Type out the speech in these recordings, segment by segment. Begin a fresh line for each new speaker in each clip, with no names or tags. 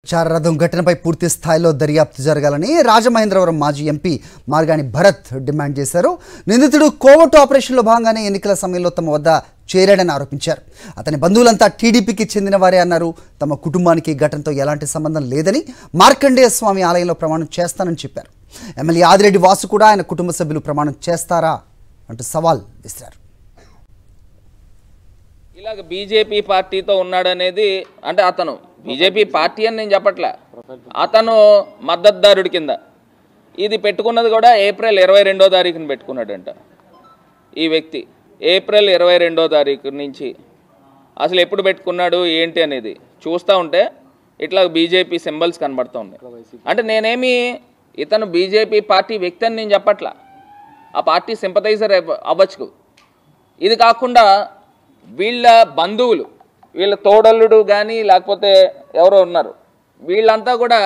చారరథం ఘటనపై పూర్తి స్థాయిలో దర్యాప్తు జరగాలని రాజమహేంద్రవరం మాజీ ఎంపీ మార్గాని భరత్ డిమాండ్ చేశారు. నిందితుడు కోవట్ ఆపరేషన్లో భాగంగానే ఎన్నికల సమయంలో తమ వద్ద చేరాడని ఆరోపించారు. అతని బంధువులంతా టీడీపీకి చెందిన వారే అన్నారు. తమ కుటుంబానికి ఘటనతో ఎలాంటి సంబంధం లేదని మార్కండేయ స్వామి ఆలయంలో ప్రమాణం చేస్తానని చెప్పారు. ఎమ్మెల్యే ఆదిరెడ్డి వాసు కూడా ఆయన కుటుంబ సభ్యులు ప్రమాణం చేస్తారా అంటూ సవాల్ విసిరారు.
ఇలాగ బీజేపీ పార్టీతో ఉన్నాడనేది అంటే అతను బీజేపీ పార్టీ అని నేను చెప్పట్లే, అతను మద్దతుదారుడి కింద ఇది పెట్టుకున్నది కూడా ఏప్రిల్ 22వ తారీఖున పెట్టుకున్నాడంట. ఈ వ్యక్తి ఏప్రిల్ 22వ తారీఖు నుంచి అసలు ఎప్పుడు పెట్టుకున్నాడు ఏంటి అనేది చూస్తూ ఉంటే ఇట్లా బీజేపీ సింబల్స్ కనబడుతూ ఉన్నాయి. అంటే నేనేమి ఇతను బీజేపీ పార్టీ వ్యక్తి అని నేను చెప్పట్లా, ఆ పార్టీ సింపథైజర్ అవ్వచ్చు. ఇది కాకుండా వీళ్ళ బంధువులు, వీళ్ళ తోడల్లుడు కానీ లేకపోతే ఎవరో ఉన్నారు, వీళ్ళంతా కూడా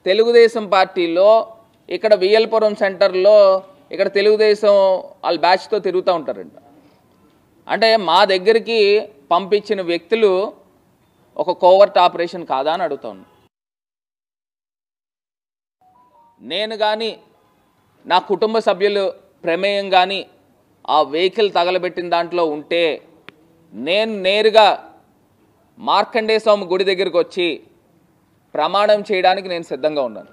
తెలుగుదేశం పార్టీలో ఇక్కడ విఎల్పురం సెంటర్లో ఇక్కడ తెలుగుదేశం వాళ్ళ బ్యాచ్తో తిరుగుతూ ఉంటారంట. అంటే మా దగ్గరికి పంపించిన వ్యక్తులు ఒక కోవర్ట్ ఆపరేషన్ కాదా అని అడుగుతా ఉన్నా. నేను కానీ నా కుటుంబ సభ్యులు ప్రమేయం కానీ ఆ వెహికల్ తగలబెట్టిన దాంట్లో ఉంటే నేను నేరుగా మార్కండేయ స్వామి గుడి దగ్గరికి వచ్చి ప్రమాణం చేయడానికి నేను సిద్ధంగా ఉన్నాను.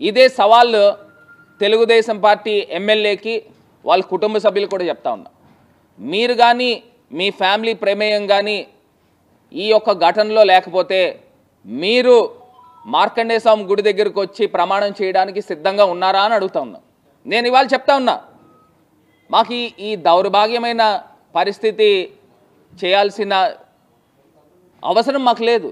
ఇదే సవాళ్ళు తెలుగుదేశం పార్టీ ఎమ్మెల్యేకి వాళ్ళ కుటుంబ సభ్యులు కూడా చెప్తా ఉన్నా. మీరు కానీ మీ ఫ్యామిలీ ప్రమేయం కానీ ఈ యొక్క ఘటనలో లేకపోతే మీరు మార్కండేయ స్వామి గుడి దగ్గరికి వచ్చి ప్రమాణం చేయడానికి సిద్ధంగా ఉన్నారా అని అడుగుతా ఉన్నా. నేను ఇవాళ చెప్తా ఉన్నా, మాకు ఈ దౌర్భాగ్యమైన పరిస్థితి చేయాల్సిన అవసరం మాకు లేదు.